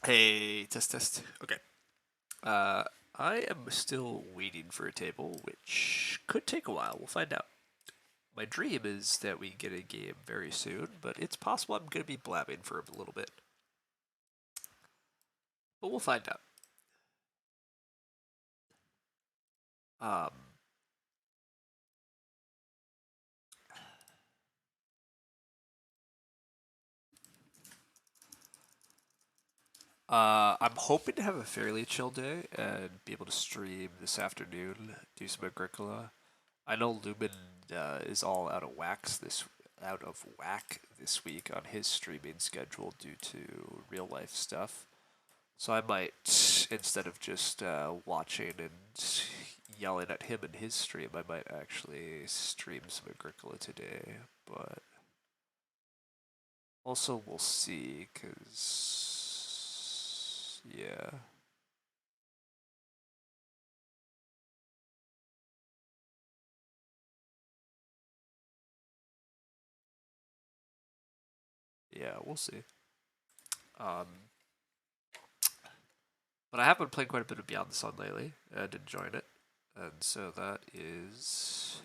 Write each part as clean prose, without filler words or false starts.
Hey, test test. Okay. Uh, I am still waiting for a table, which could take a while. We'll find out. My dream is that we get a game very soon, but it's possible I'm going to be blabbing for a little bit. But we'll find out. Um, I'm hoping to have a fairly chill day and be able to stream this afternoon, do some Agricola. I know Lumen is all out of whack this week on his streaming schedule due to real life stuff. So I might, instead of just watching and yelling at him in his stream, I might actually stream some Agricola today. But also we'll see, because, yeah. Yeah, we'll see. Um, but I have been playing quite a bit of Beyond the Sun lately and enjoying it. And so that is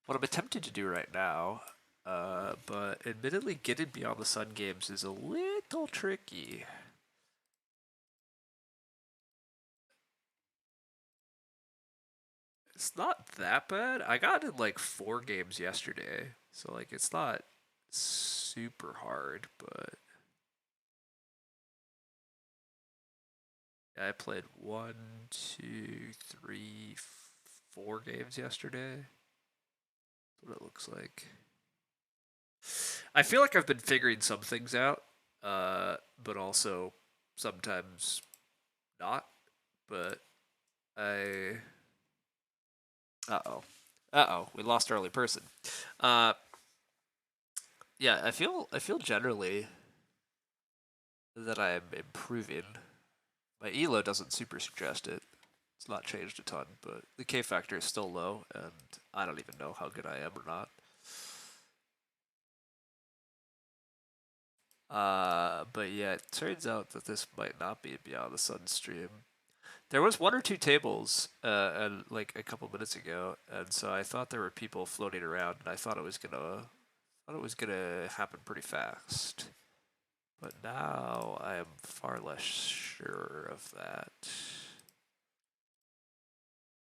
what I'm attempting to do right now. But admittedly, getting Beyond the Sun games is a little tricky. It's not that bad. I got in like 4 games yesterday, so like it's not super hard, but yeah, I played one, two, three, 4 games yesterday. That's what it looks like. I feel like I've been figuring some things out, but also sometimes not. But I, we lost our only person. Uh, yeah, I feel generally that I'm improving. My elo doesn't super suggest it. It's not changed a ton, but the K factor is still low, and I don't even know how good I am or not. But yeah, it turns out that this might not be a Beyond the Sun stream. There was 1 or 2 tables, and like a couple minutes ago, and so I thought there were people floating around, and I thought it was gonna happen pretty fast. But now I am far less sure of that.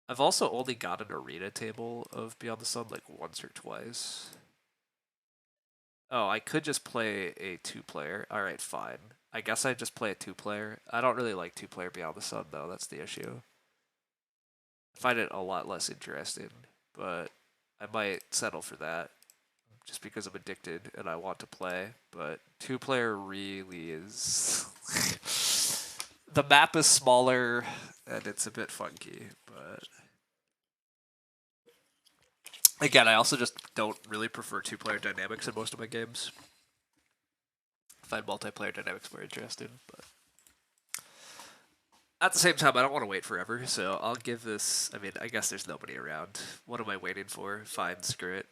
I've also only got an arena table of Beyond the Sun like once or twice. Oh, I could just play a 2 player. Alright, fine. I guess I just play a 2 player. I don't really like 2 player Beyond the Sun though, that's the issue. I find it a lot less interesting, but I might settle for that just because I'm addicted and I want to play. But 2 player really is. The map is smaller and it's a bit funky, but again, I also just don't really prefer 2 player dynamics in most of my games. I find multiplayer dynamics more interesting, but at the same time, I don't want to wait forever, so I'll give this. I mean, I guess there's nobody around. What am I waiting for? Fine, screw it.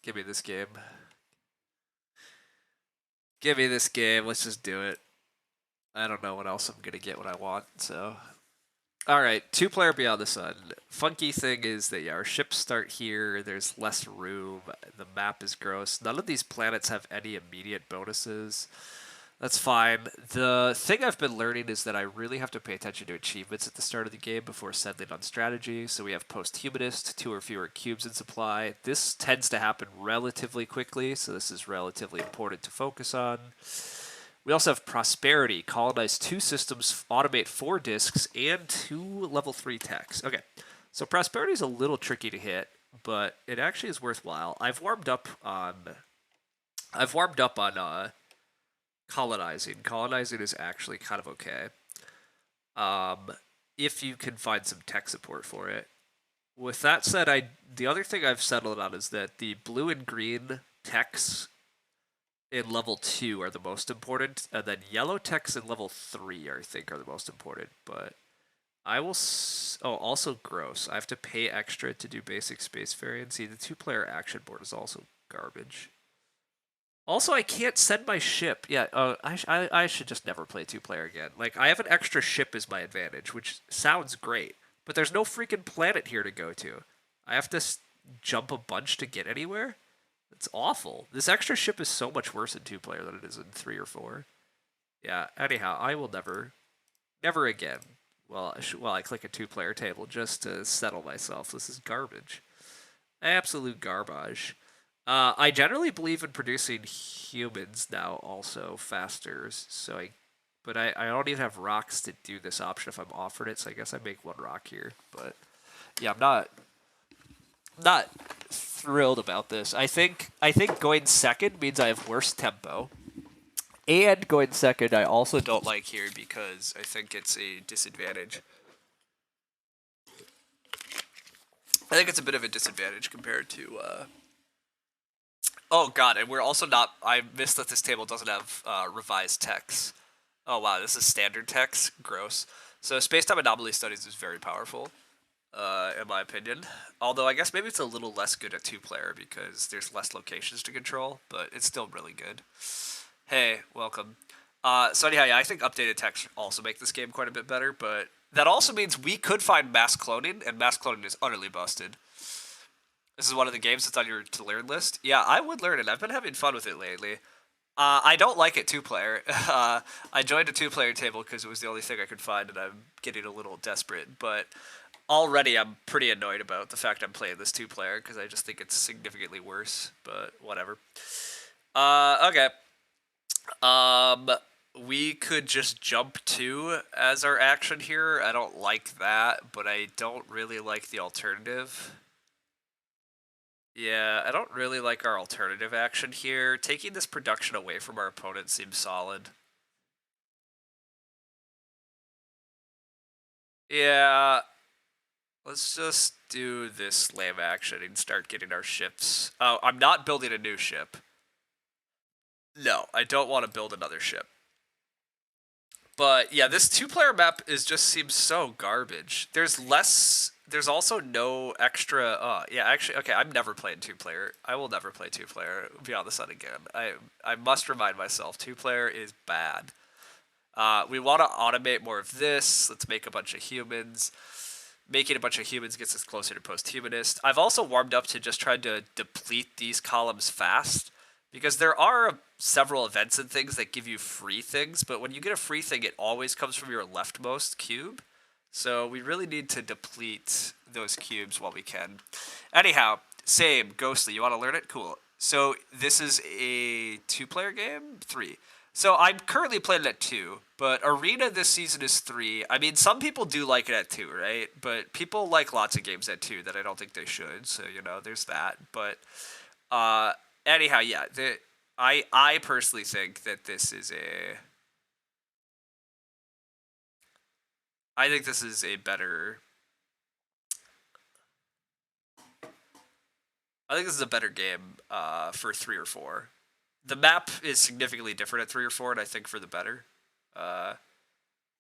Give me this game. Give me this game. Let's just do it. I don't know what else I'm gonna get what I want, so. Alright, 2 player Beyond the Sun. Funky thing is that yeah, our ships start here, there's less room, the map is gross. None of these planets have any immediate bonuses. That's fine. The thing I've been learning is that I really have to pay attention to achievements at the start of the game before settling on strategy. So we have Posthumanist, 2 or fewer cubes in supply. This tends to happen relatively quickly, so this is relatively important to focus on. We also have Prosperity, colonize 2 systems, automate 4 disks, and 2 level 3 techs. Okay, so Prosperity is a little tricky to hit, but it actually is worthwhile. I've warmed up on colonizing. Colonizing is actually kind of okay. If you can find some tech support for it. With that said, the other thing I've settled on is that the blue and green techs in level 2 are the most important, and then yellow techs in level 3 I think are the most important. But I will. Oh, also gross. I have to pay extra to do basic spacefaring. See, the 2 player action board is also garbage. Also, I can't send my ship. Yeah, I should just never play 2-player again. Like, I have an extra ship as my advantage, which sounds great, but there's no freaking planet here to go to. I have to jump a bunch to get anywhere? It's awful. This extra ship is so much worse in 2-player than it is in 3 or 4. Yeah, anyhow, I will never again. Well, I click a 2-player table just to settle myself. This is garbage. Absolute garbage. I generally believe in producing humans now also faster. But I don't even have rocks to do this option if I'm offered it. So I guess I make 1 rock here. But yeah, I'm not thrilled about this. I think going second means I have worse tempo. And going second, I also don't like here because I think it's a disadvantage. I think it's a bit of a disadvantage compared to. Oh god, and we're also not. I missed that this table doesn't have revised text. Oh wow, this is standard text. Gross. So space-time anomaly studies is very powerful, in my opinion. Although I guess maybe it's a little less good at 2-player because there's less locations to control, but it's still really good. Hey, welcome. So anyhow, yeah, I think updated text also make this game quite a bit better, but that also means we could find mass cloning, and mass cloning is utterly busted. This is one of the games that's on your to learn list. Yeah, I would learn it. I've been having fun with it lately. I don't like it 2-player. I joined a 2-player table because it was the only thing I could find, and I'm getting a little desperate. But already I'm pretty annoyed about the fact I'm playing this 2-player because I just think it's significantly worse. But whatever. Okay. We could just jump 2 as our action here. I don't like that, but I don't really like the alternative. Yeah, I don't really like our alternative action here. Taking this production away from our opponent seems solid. Yeah, let's just do this lame action and start getting our ships. Oh, I'm not building a new ship. No, I don't want to build another ship. But yeah, this 2-player map just seems so garbage. There's also no extra. Yeah, actually, okay. I'm never playing 2-player. I will never play 2-player Beyond the Sun again. I must remind myself, 2-player is bad. We want to automate more of this. Let's make a bunch of humans. Making a bunch of humans gets us closer to post-humanist. I've also warmed up to just trying to deplete these columns fast, because there are several events and things that give you free things, but when you get a free thing, it always comes from your leftmost cube. So we really need to deplete those cubes while we can. Anyhow, same, Ghostly. You want to learn it? Cool. So this is a 2-player game? 3. So I'm currently playing it at 2, but Arena this season is 3. I mean, some people do like it at 2, right? But people like lots of games at 2 that I don't think they should, so, there's that. But, anyhow, yeah, I personally think that this is I think this is a better... I think this is a better game for 3 or 4. The map is significantly different at 3 or 4, and I think for the better.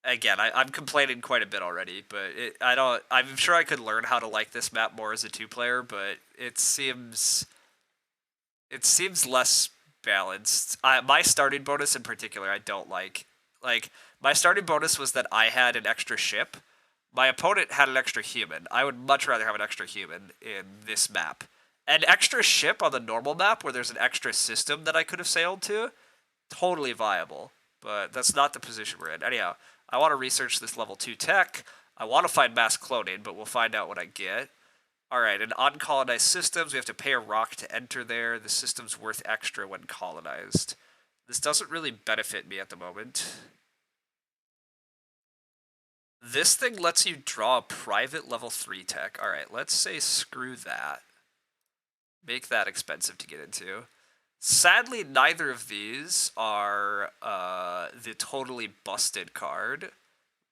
Again, I'm complaining quite a bit already, but I'm sure I could learn how to like this map more as a 2-player, but it seems less balanced. My starting bonus in particular, I don't like. Like, my starting bonus was that I had an extra ship. My opponent had an extra human. I would much rather have an extra human in this map. An extra ship on the normal map where there's an extra system that I could have sailed to, totally viable. But that's not the position we're in. Anyhow, I want to research this level 2 tech. I want to find mass cloning, but we'll find out what I get. Alright, in uncolonized systems, we have to pay a rock to enter there. The system's worth extra when colonized. This doesn't really benefit me at the moment. This thing lets you draw a private level 3 tech. Alright, let's say screw that. Make that expensive to get into. Sadly, neither of these are the totally busted card.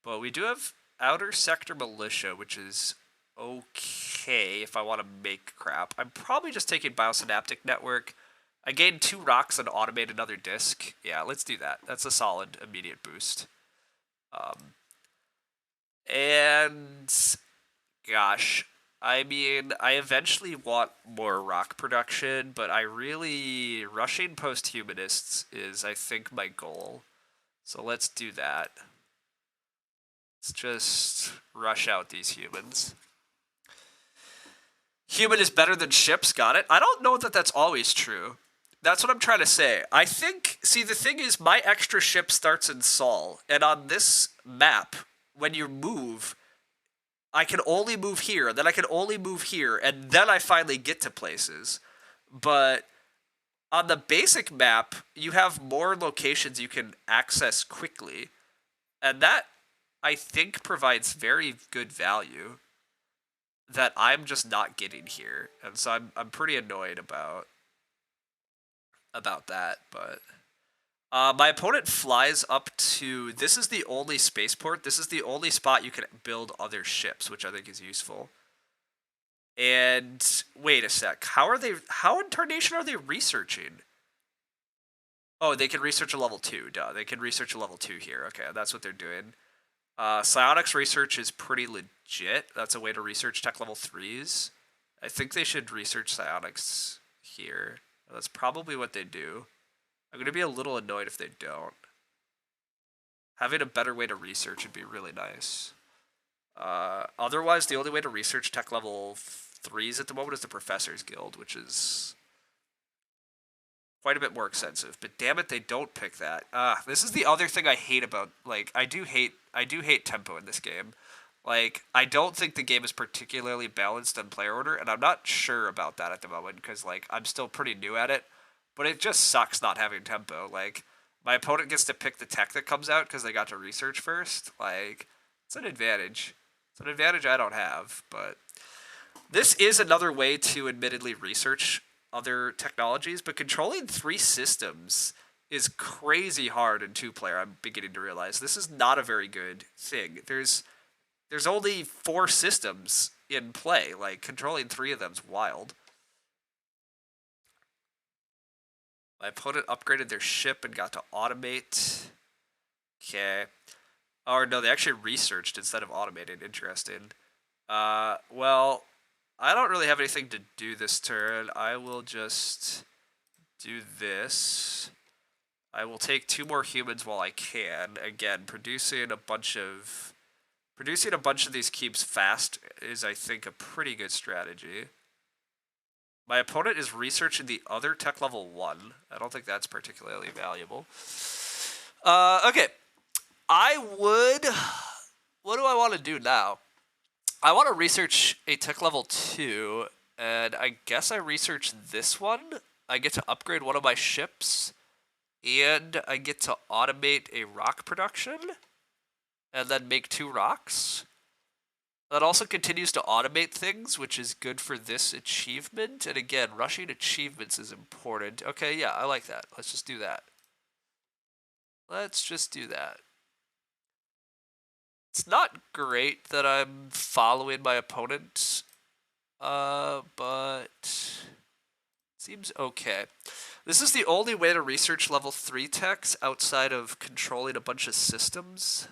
But we do have Outer Sector Militia, which is okay if I want to make crap. I'm probably just taking Biosynaptic Network. I gained 2 rocks and automate another disc. Yeah, let's do that. That's a solid immediate boost. And gosh, I mean, I eventually want more rock production, but I really rushing post-humanists is, I think, my goal. So let's do that. Let's just rush out these humans. Human is better than ships, got it? I don't know that that's always true. That's what I'm trying to say. I think, see, the thing is, my extra ship starts in Sol, and on this map, when you move, I can only move here, and then I can only move here, and then I finally get to places. But on the basic map, you have more locations you can access quickly, and that, I think, provides very good value that I'm just not getting here, and so I'm pretty annoyed about that. But my opponent flies up to. This is the only spaceport. This is the only spot you can build other ships, which I think is useful. And wait a sec. How are they? How in tarnation are they researching? Oh, they can research a level 2. Duh, they can research a level 2 here. Okay, that's what they're doing. Psionics research is pretty legit. That's a way to research tech level 3s. I think they should research psionics here. That's probably what they do. I'm going to be a little annoyed if they don't. Having a better way to research would be really nice. Otherwise, the only way to research tech level 3s at the moment is the Professor's Guild, which is quite a bit more expensive. But damn it, they don't pick that. This is the other thing I hate about, like, I do hate tempo in this game. Like, I don't think the game is particularly balanced on player order, and I'm not sure about that at the moment because, like, I'm still pretty new at it. But it just sucks not having tempo. Like, my opponent gets to pick the tech that comes out because they got to research first. Like, it's an advantage. It's an advantage I don't have, but this is another way to admittedly research other technologies, but controlling 3 systems is crazy hard in 2-player. I'm beginning to realize this is not a very good thing. There's only 4 systems in play. Like, controlling 3 of them's wild. My opponent upgraded their ship and got to automate. Okay. Or no, they actually researched instead of automated. Interesting. Well, I don't really have anything to do this turn. I will just do this. I will take 2 more humans while I can. Again, producing a bunch of these cubes fast is, I think, a pretty good strategy. My opponent is researching the other tech level 1. I don't think that's particularly valuable. Okay. What do I want to do now? I want to research a tech level 2, and I guess I research this one. I get to upgrade one of my ships, and I get to automate a rock production, and then make 2 rocks. That also continues to automate things, which is good for this achievement. And again, rushing achievements is important. Okay, yeah, I like that. Let's just do that. Let's just do that. It's not great that I'm following my opponent, but seems okay. This is the only way to research level 3 techs outside of controlling a bunch of systems.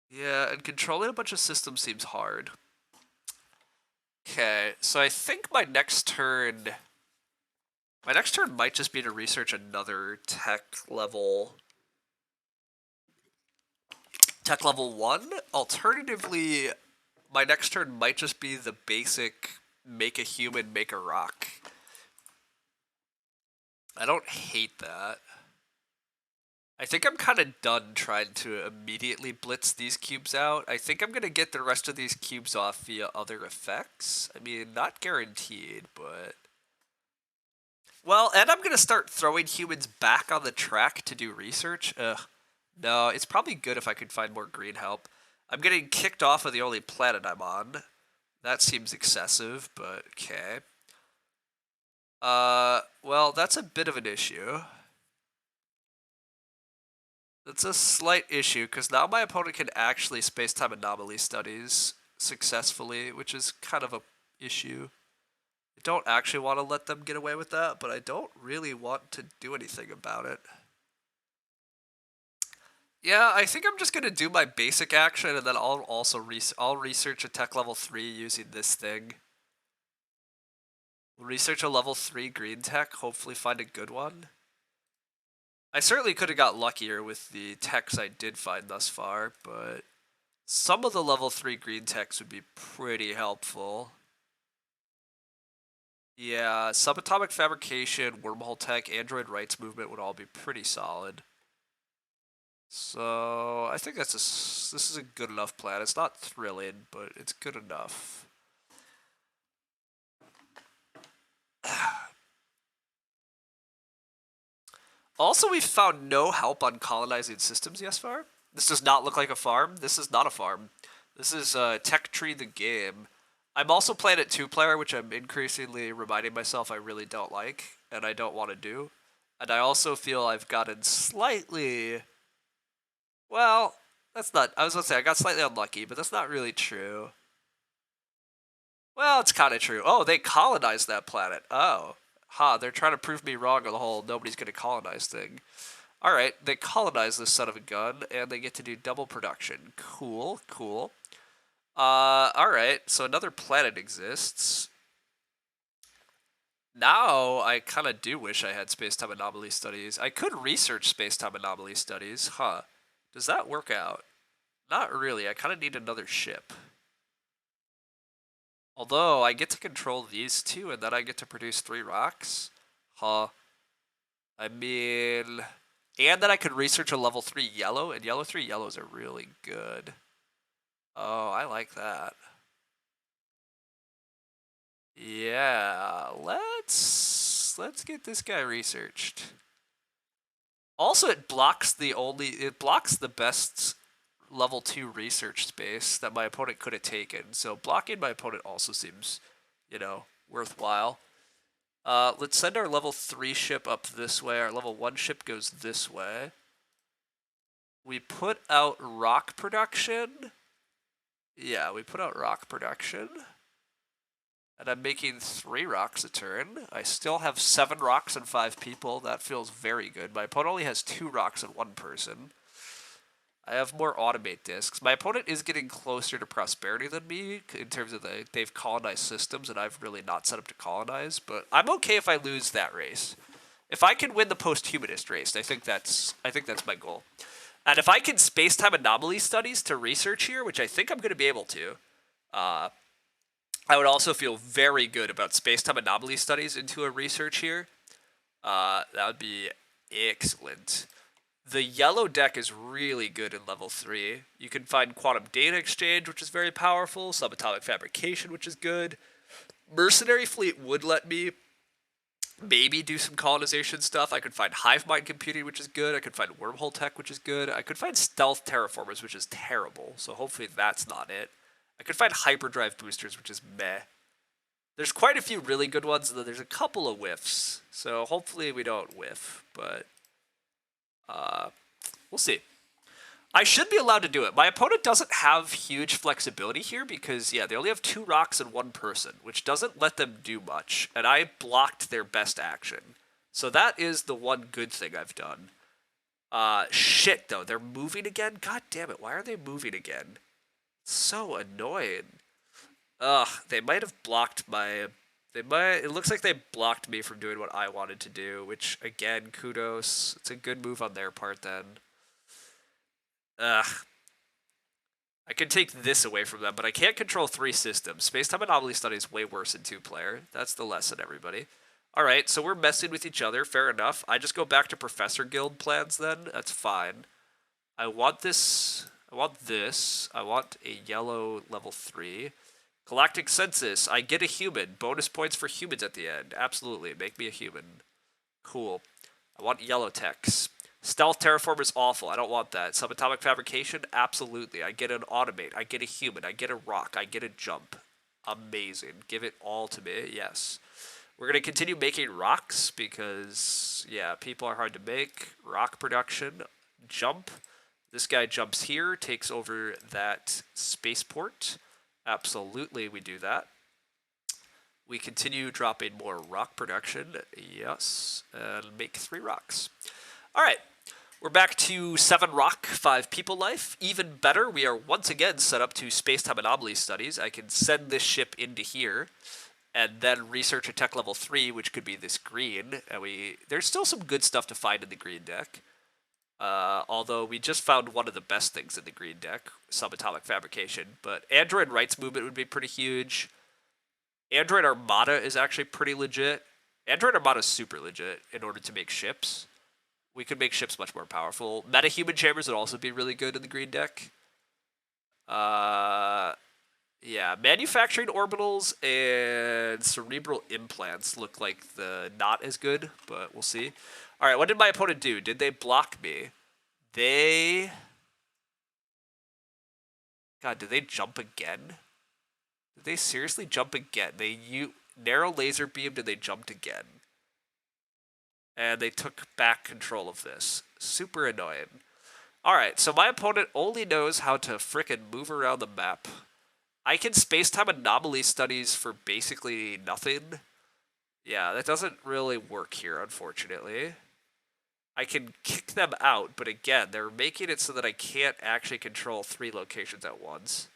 Yeah, and controlling a bunch of systems seems hard. Okay, so I think my next turn might just be to research another tech level 1. Alternatively, my next turn might just be the basic make a human, make a rock. I don't hate that. I think I'm kind of done trying to immediately blitz these cubes out. I think I'm going to get the rest of these cubes off via other effects. I mean, not guaranteed, but... Well, and I'm going to start throwing humans back on the track to do research. Ugh. No, it's probably good if I could find more green help. I'm getting kicked off of the only planet I'm on. That seems excessive, but okay. Well, that's a bit of an issue. That's a slight issue, because now my opponent can actually space-time anomaly studies successfully, which is kind of a issue. I don't actually want to let them get away with that, but I don't really want to do anything about it. Yeah, I think I'm just gonna do my basic action, and then I'll also I'll research a tech level 3 using this thing. Research a level 3 green tech, hopefully find a good one. I certainly could have got luckier with the techs I did find thus far, but some of the level 3 green techs would be pretty helpful. Yeah, subatomic fabrication, wormhole tech, android rights movement would all be pretty solid. So I think this is a good enough plan. It's not thrilling, but it's good enough. Also, we've found no help on colonizing systems thus far. This does not look like a farm. This is not a farm. This is Tech Tree the game. I'm also playing it 2-player, which I'm increasingly reminding myself I really don't like, and I don't want to do. And I also feel I've gotten slightly... Well, that's not... I was going to say I got slightly unlucky, but that's not really true. Well, it's kind of true. Oh, they colonized that planet. Oh. They're trying to prove me wrong on the whole nobody's going to colonize thing. Alright, they colonize this son of a gun, and they get to do double production. Cool, cool. Alright, so another planet exists. Now, I kind of do wish I had space-time anomaly studies. I could research space-time anomaly studies. Does that work out? Not really. I kind of need another ship. Although, I get to control these two, and then I get to produce 3 rocks. I mean... And then I could research a level 3 yellow, and yellow 3 yellows are really good. Oh, I like that. Yeah, let's get this guy researched. Also, it blocks the best level 2 research space that my opponent could have taken. So blocking my opponent also seems, worthwhile. Let's send our level 3 ship up this way. Our level 1 ship goes this way. We put out rock production. Yeah, we put out rock production. And I'm making 3 rocks a turn. I still have 7 rocks and 5 people. That feels very good. My opponent only has 2 rocks and 1 person. I have more automate discs. My opponent is getting closer to prosperity than me in terms of they've colonized systems, and I've really not set up to colonize. But I'm okay if I lose that race. If I can win the post-humanist race, I think that's my goal. And if I can space-time anomaly studies to research here, which I think I'm going to be able to, I would also feel very good about space-time anomaly studies into a research here. That would be excellent. The yellow deck is really good in level 3. You can find quantum data exchange, which is very powerful, subatomic fabrication, which is good. Mercenary fleet would let me maybe do some colonization stuff. I could find hive mind computing, which is good. I could find wormhole tech, which is good. I could find stealth terraformers, which is terrible. So hopefully that's not it. I could find hyperdrive boosters, which is meh. There's quite a few really good ones, though there's a couple of whiffs. So hopefully we don't whiff, but we'll see. I should be allowed to do it. My opponent doesn't have huge flexibility here because, yeah, they only have 2 rocks and 1 person, which doesn't let them do much, and I blocked their best action. So that is the one good thing I've done. Shit, though. They're moving again? God damn it. Why are they moving again? So annoying. Ugh, they might have blocked my... It looks like they blocked me from doing what I wanted to do, which, again, kudos. It's a good move on their part, then. Ugh. I can take this away from them, but I can't control 3 systems. Space-time anomaly study is way worse in 2-player. That's the lesson, everybody. Alright, so we're messing with each other. Fair enough. I just go back to Professor Guild plans, then. That's fine. I want this. I want this. I want a yellow level 3. Galactic Census. I get a human. Bonus points for humans at the end. Absolutely. Make me a human. Cool. I want yellow techs. Stealth terraform is awful. I don't want that. Subatomic fabrication? Absolutely. I get an automate. I get a human. I get a rock. I get a jump. Amazing. Give it all to me. Yes. We're going to continue making rocks because, yeah, people are hard to make. Rock production. Jump. This guy jumps here, takes over that spaceport. Absolutely, we do that. We continue dropping more rock production. Yes. And make 3 rocks. All right. We're back to 7 rock, 5 people life. Even better, we are once again set up to space-time anomaly studies. I can send this ship into here and then research a tech level 3, which could be this green. And there's still some good stuff to find in the green deck. Although we just found one of the best things in the green deck, subatomic fabrication. But Android rights movement would be pretty huge. Android Armada is actually pretty legit. Android Armada is super legit in order to make ships. We could make ships much more powerful. Metahuman chambers would also be really good in the green deck. Yeah, manufacturing orbitals and cerebral implants look like the not as good, but we'll see. All right, what did my opponent do? Did they block me? God, did they jump again? Did they seriously jump again? Narrow laser beamed and they jumped again. And they took back control of this. Super annoying. Alright, so my opponent only knows how to frickin' move around the map. I can space-time anomaly studies for basically nothing. Yeah, that doesn't really work here, unfortunately. I can kick them out, but again, they're making it so that I can't actually control 3 locations at once.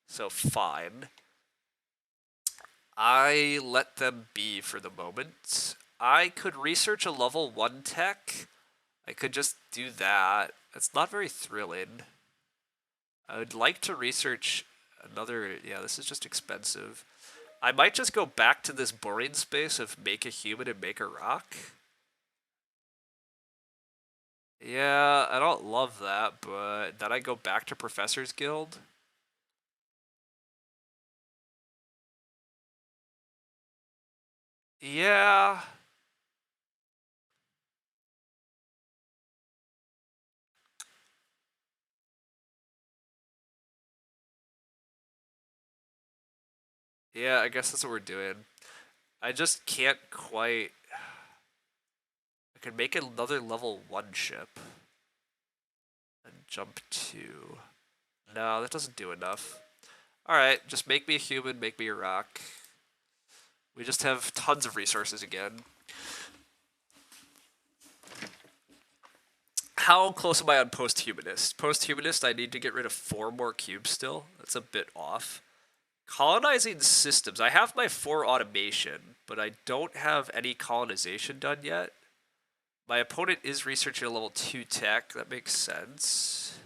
So fine. I let them be for the moment. I could research a level 1 tech. I could just do that. It's not very thrilling. I would like to research another... Yeah, this is just expensive. I might just go back to this boring space of make a human and make a rock. Yeah, I don't love that, but then I go back to Professor's Guild. Yeah... Yeah, I guess that's what we're doing. I just can't quite... I could make another level 1 ship. And jump 2. No, that doesn't do enough. Alright, just make me a human, make me a rock. We just have tons of resources again. How close am I on post-humanist? Post-humanist, I need to get rid of 4 more cubes still. That's a bit off. Colonizing systems. I have my 4 automation, but I don't have any colonization done yet. My opponent is researching a level 2 tech. That makes sense.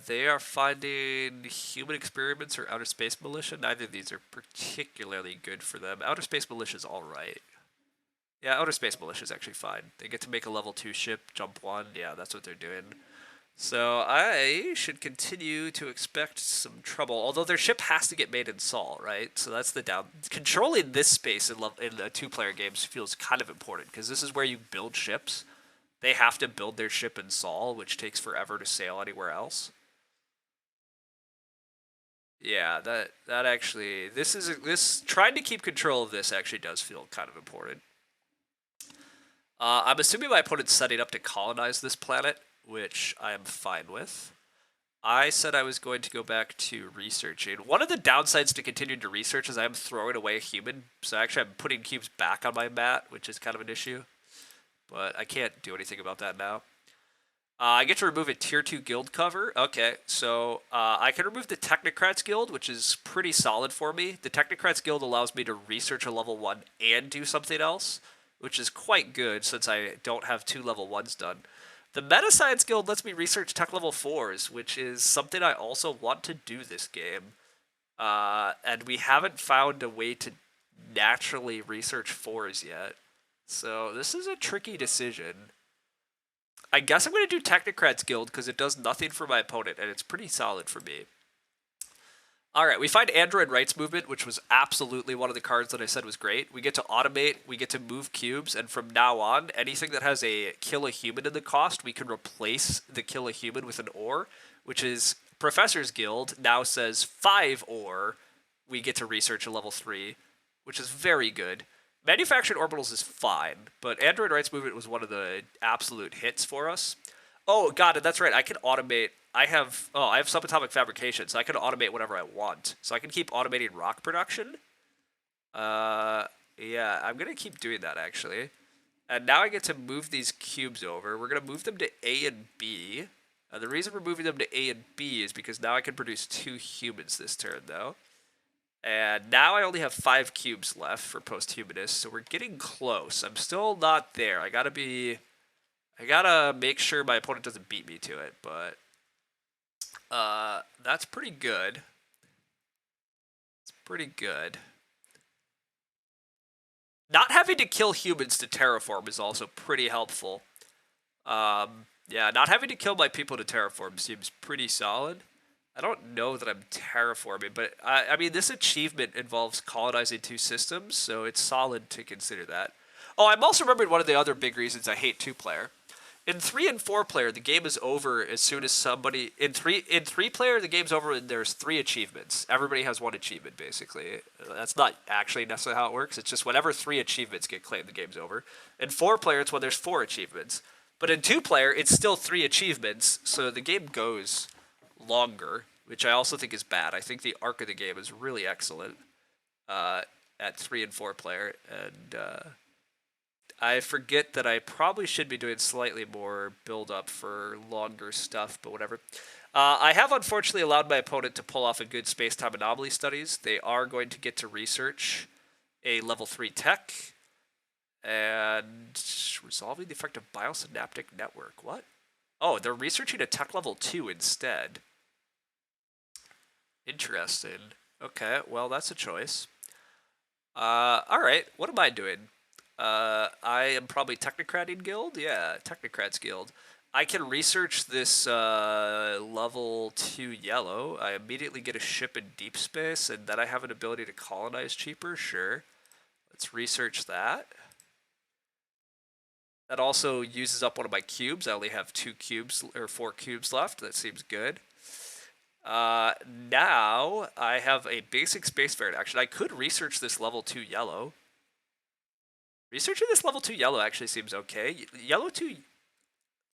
They are finding human experiments or outer space militia. Neither of these are particularly good for them. Outer space militia is alright. Yeah, outer space militia is actually fine. They get to make a level 2 ship, jump 1. Yeah, that's what they're doing. So I should continue to expect some trouble. Although their ship has to get made in Sol, right? So that's the down. Controlling this space in a 2-player games feels kind of important because this is where you build ships. They have to build their ship in Sol, which takes forever to sail anywhere else. Yeah, that actually this trying to keep control of this actually does feel kind of important. I'm assuming my opponent's setting up to colonize this planet, which I am fine with. I said I was going to go back to researching. One of the downsides to continuing to research is I am throwing away a human, so actually I'm putting cubes back on my mat, which is kind of an issue. But I can't do anything about that now. I get to remove a tier 2 guild cover. Okay, so I can remove the Technocrats Guild, which is pretty solid for me. The Technocrats Guild allows me to research a level 1 and do something else, which is quite good since I don't have 2 level 1s done. The Meta Science Guild lets me research tech level 4s, which is something I also want to do this game. And we haven't found a way to naturally research 4s yet. So this is a tricky decision. I guess I'm going to do Technocrats Guild because it does nothing for my opponent, and it's pretty solid for me. Alright, we find Android Rights Movement, which was absolutely one of the cards that I said was great. We get to automate, we get to move cubes, and from now on, anything that has a kill a human in the cost, we can replace the kill a human with an ore, which is Professor's Guild now says 5 ore, we get to research a level 3, which is very good. Manufactured Orbitals is fine, but Android Rights Movement was one of the absolute hits for us. Oh, got it. That's right. I can automate. I have subatomic fabrication, so I can automate whatever I want. So I can keep automating rock production. Uh, yeah, I'm gonna keep doing that actually. And now I get to move these cubes over. We're gonna move them to A and B. The reason we're moving them to A and B is because now I can produce 2 humans this turn, though. And now I only have 5 cubes left for post-humanist, so we're getting close. I'm still not there. I gotta make sure my opponent doesn't beat me to it, but that's pretty good. It's pretty good. Not having to kill humans to terraform is also pretty helpful. Yeah, not having to kill my people to terraform seems pretty solid. I don't know that I'm terraforming, but I mean, this achievement involves colonizing 2 systems, so it's solid to consider that. Oh, I'm also remembering one of the other big reasons I hate 2-player. In 3 and 4-player, the game is over as soon as somebody in 3-player the game's over when there's 3 achievements. Everybody has 1 achievement basically. That's not actually necessarily how it works. It's just whenever 3 achievements get claimed, the game's over. In 4-player, it's when there's 4 achievements. But in 2-player, it's still 3 achievements, so the game goes longer, which I also think is bad. I think the arc of the game is really excellent at 3 and 4-player, and I forget that I probably should be doing slightly more build-up for longer stuff, but whatever. I have unfortunately allowed my opponent to pull off a good space-time anomaly studies. They are going to get to research a level 3 tech, and resolving the effect of biosynaptic network. What? Oh, they're researching a tech level 2 instead. Interesting. Okay, well, that's a choice. Alright, what am I doing? I am probably Technocrating Guild? Yeah, Technocrats Guild. I can research this level 2 yellow. I immediately get a ship in deep space, and then I have an ability to colonize cheaper. Sure. Let's research that. That also uses up one of my cubes. I only have 2 cubes, or 4 cubes left. That seems good. Now I have a basic space variant action. I could research this level 2 yellow. Researching this level 2 yellow actually seems okay.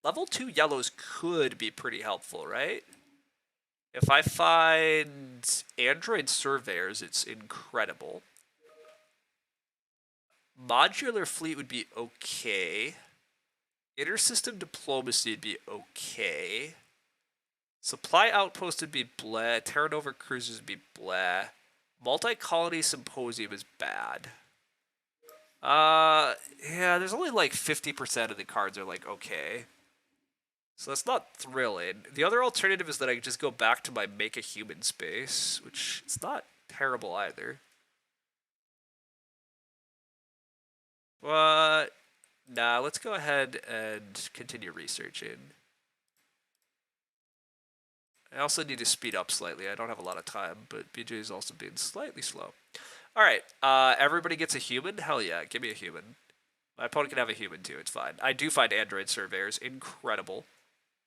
Level 2 yellows could be pretty helpful, right? If I find android surveyors, it's incredible. Modular fleet would be okay. Intersystem diplomacy would be okay. Supply outpost would be blah. Terra Nova cruisers would be blah. Multi-colony symposium is bad. Yeah, there's only like 50% of the cards are like okay. So that's not thrilling. The other alternative is that I just go back to my make a human space, which is not terrible either. But nah, let's go ahead and continue researching. I also need to speed up slightly. I don't have a lot of time, but BGA is also being slightly slow. All right, everybody gets a human? Hell yeah, give me a human. My opponent can have a human too, it's fine. I do find android surveyors incredible.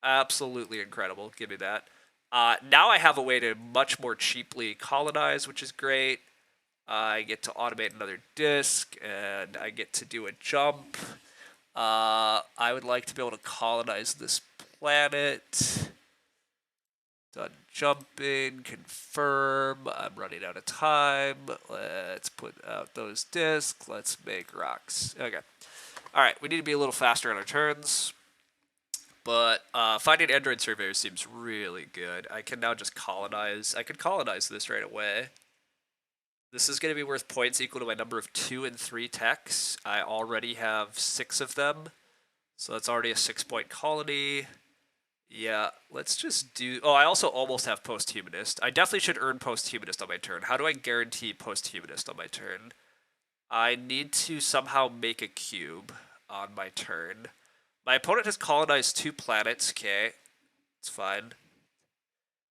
Absolutely incredible, give me that. Now I have a way to much more cheaply colonize, which is great. I get to automate another disk, and I get to do a jump. I would like to be able to colonize this planet. Done jumping, confirm. I'm running out of time. Let's put out those discs. Let's make rocks. Okay. Alright, we need to be a little faster on our turns. But finding android surveyors seems really good. I can now just colonize. I could colonize this right away. This is going to be worth points equal to my number of 2 and 3 techs. I already have 6 of them. So that's already a 6-point colony. Yeah, let's just do... Oh, I also almost have post-humanist. I definitely should earn post-humanist on my turn. How do I guarantee post-humanist on my turn? I need to somehow make a cube on my turn. My opponent has colonized 2 planets. Okay, it's fine.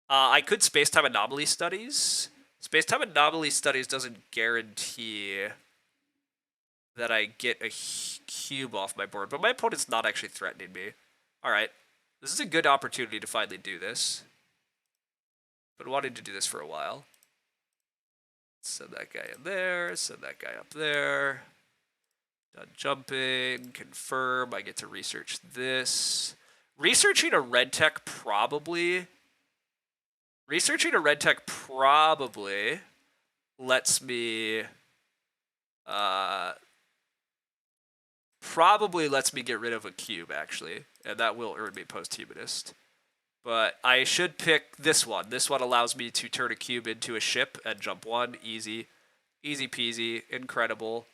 I could space-time anomaly studies. Space-time anomaly studies doesn't guarantee that I get a cube off my board, but my opponent's not actually threatening me. Alright. This is a good opportunity to finally do this. Been wanting to do this for a while. Send that guy in there, send that guy up there. Done jumping, confirm, I get to research this. Researching a red tech probably lets me get rid of a cube, actually, and that will earn me posthumanist. But I should pick this one. This one allows me to turn a cube into a ship and jump one. Easy. Easy peasy. Incredible.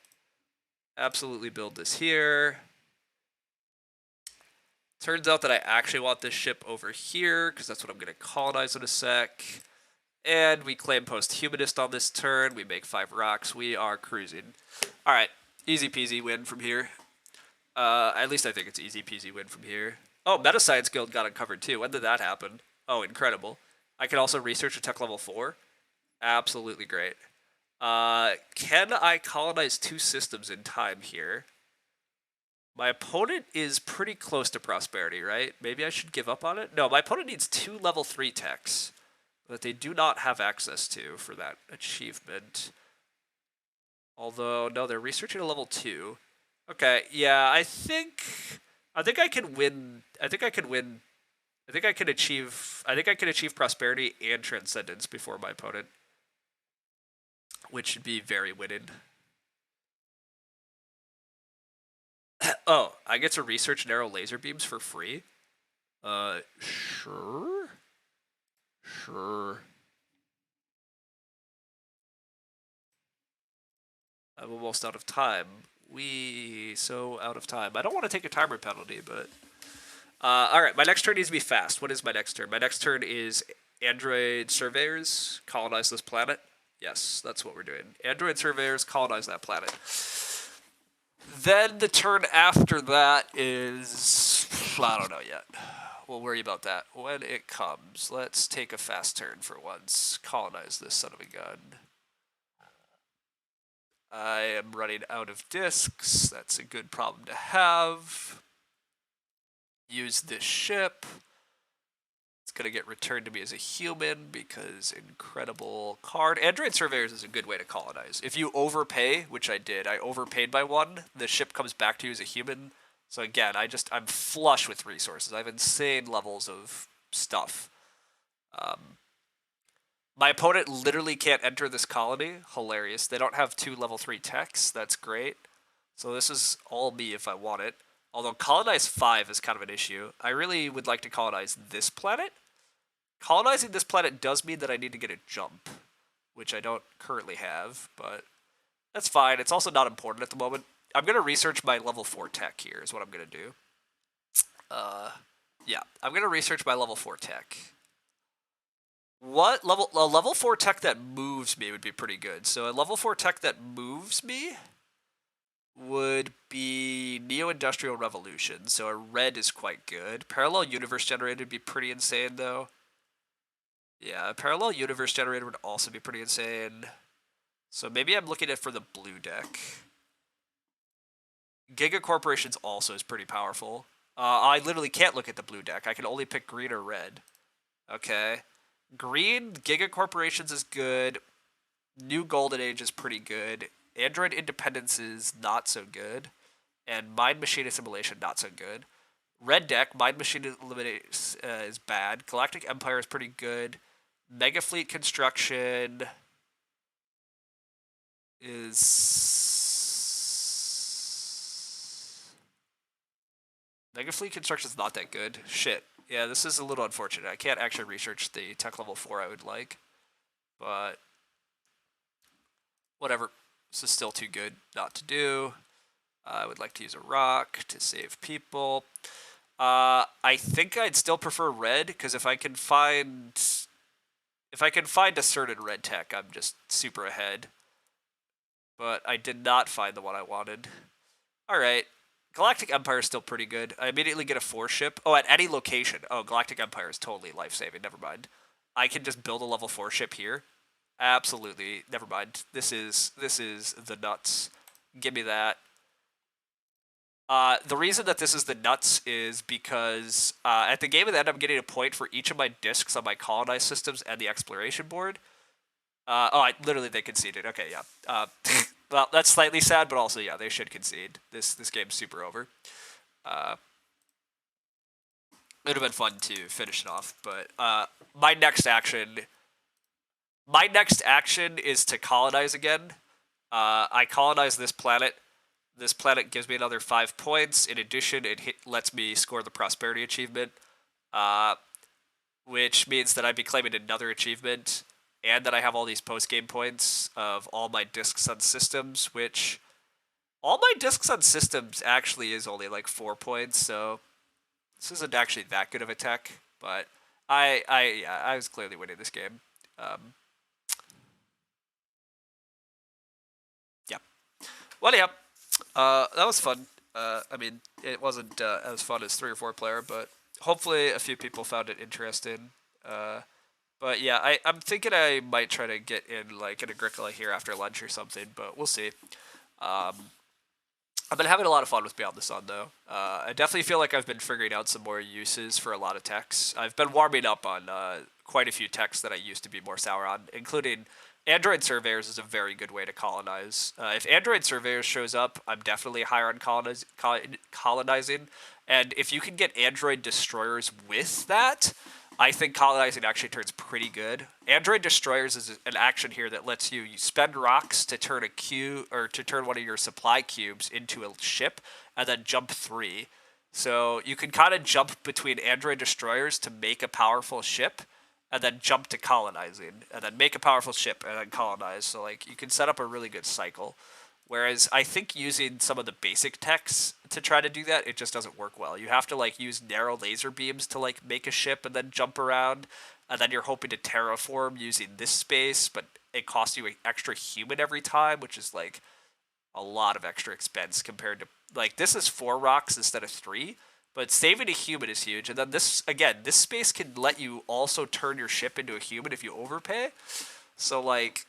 Absolutely build this here. Turns out that I actually want this ship over here, because that's what I'm going to colonize in a sec. And we claim posthumanist on this turn. We make 5 rocks. We are cruising. Alright. Easy peasy win from here. At least I think it's easy peasy win from here. Oh, Meta Science Guild got uncovered too. When did that happen? Oh, incredible. I can also research a tech level 4. Absolutely great. Can I colonize 2 systems in time here? My opponent is pretty close to prosperity, right? Maybe I should give up on it? No, my opponent needs 2 level 3 techs that they do not have access to for that achievement. Although, no, they're researching a level 2. Okay, yeah, I think I can win. I think I can achieve prosperity and transcendence before my opponent, which should be very winning. Oh, I get to research narrow laser beams for free? Sure. I'm almost out of time. So out of time. I don't want to take a timer penalty, but... Alright, my next turn needs to be fast. What is my next turn? My next turn is android surveyors colonize this planet. Yes, that's what we're doing. Android surveyors colonize that planet. Then the turn after that is... I don't know yet. We'll worry about that when it comes. Let's take a fast turn for once. Colonize this son of a gun. I am running out of discs. That's a good problem to have. Use this ship. It's going to get returned to me as a human because incredible card. Android Surveyors is a good way to colonize. If you overpay, which I did, I overpaid by 1, the ship comes back to you as a human. So again, I'm flush with resources. I have insane levels of stuff. My opponent literally can't enter this colony. Hilarious. They don't have 2 level 3 techs. That's great. So this is all me if I want it. Although colonize 5 is kind of an issue. I really would like to colonize this planet. Colonizing this planet does mean that I need to get a jump, which I don't currently have, but that's fine. It's also not important at the moment. I'm going to research my level 4 tech here is what I'm going to do. Yeah, I'm going to research my level 4 tech. What level? A level 4 tech that moves me would be pretty good. So a level 4 tech that moves me would be Neo-Industrial Revolution. So a red is quite good. Parallel Universe Generator would be pretty insane, though. Yeah, a Parallel Universe Generator would also be pretty insane. So maybe I'm looking at for the blue deck. Giga Corporations also is pretty powerful. I literally can't look at the blue deck. I can only pick green or red. Okay. Green, Giga Corporations is good. New Golden Age is pretty good. Android Independence is not so good. And Mind Machine Assimilation, not so good. Red deck, Mind Machine Eliminate is bad. Galactic Empire is pretty good. Mega Fleet Construction is... Mega Fleet Construction is not that good. Shit. Yeah, this is a little unfortunate. I can't actually research the tech level 4 I would like. But... whatever. This is still too good not to do. I would like to use a rock to save people. I think I'd still prefer red, because if I can find a certain red tech, I'm just super ahead. But I did not find the one I wanted. Alright. Galactic Empire is still pretty good. I immediately get a 4 ship. Oh, at any location. Oh, Galactic Empire is totally life-saving. Never mind. I can just build a level 4 ship here. Absolutely. Never mind. This is the nuts. Give me that. The reason that this is the nuts is because at the game of the end, I'm getting a point for each of my discs on my colonized systems and the exploration board. Literally they conceded. Okay, yeah. Well, that's slightly sad, but also, yeah, they should concede. This game's super over. It would have been fun to finish it off, but my next action, my next action is to colonize again. I colonize this planet. This planet gives me another 5 points. In addition, lets me score the prosperity achievement, uh, which means that I'd be claiming another achievement, and that I have all these post game points of all my discs on systems. Which all my discs on systems actually is only like 4 points, so this isn't actually that good of a tech. But I was clearly winning this game. Um, yeah. Well, yeah. That was fun. I mean, it wasn't as fun as 3 or 4 player, but hopefully a few people found it interesting. Uh, but yeah, I'm thinking I might try to get in like an Agricola here after lunch or something, but we'll see. Um, I've been having a lot of fun with Beyond the Sun, though. I definitely feel like I've been figuring out some more uses for a lot of techs. I've been warming up on quite a few techs that I used to be more sour on, including Android Surveyors is a very good way to colonize. If Android Surveyors shows up, I'm definitely higher on colonizing. And if you can get Android Destroyers with that, I think colonizing actually turns pretty good. Android Destroyers is an action here that lets you spend rocks to turn a cube or to turn one of your supply cubes into a ship, and then jump 3. So you can kind of jump between Android Destroyers to make a powerful ship, and then jump to colonizing, and then make a powerful ship, and then colonize. So like you can set up a really good cycle. Whereas I think using some of the basic techs to try to do that, it just doesn't work well. You have to like use narrow laser beams to like make a ship and then jump around, and then you're hoping to terraform using this space, but it costs you an extra human every time, which is like a lot of extra expense compared to like this is 4 rocks instead of 3. But saving a human is huge, and then this again, this space can let you also turn your ship into a human if you overpay. So like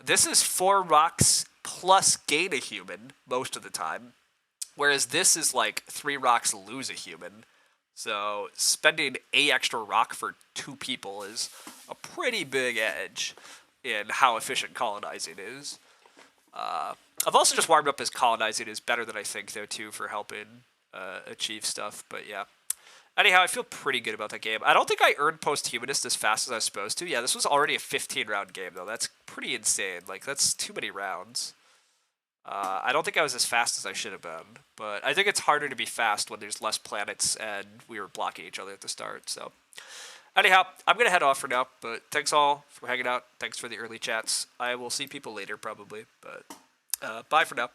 this is 4 rocks plus gain a human most of the time, whereas this is like 3 rocks lose a human. So spending a extra rock for 2 people is a pretty big edge in how efficient colonizing is. I've also just warmed up as colonizing is better than I think though too for helping achieve stuff. But yeah. Anyhow, I feel pretty good about that game. I don't think I earned Posthumanist as fast as I was supposed to. Yeah, this was already a 15-round game, though. That's pretty insane. Like, that's too many rounds. I don't think I was as fast as I should have been. But I think it's harder to be fast when there's less planets and we were blocking each other at the start. So, anyhow, I'm going to head off for now. But thanks all for hanging out. Thanks for the early chats. I will see people later, probably. But bye for now.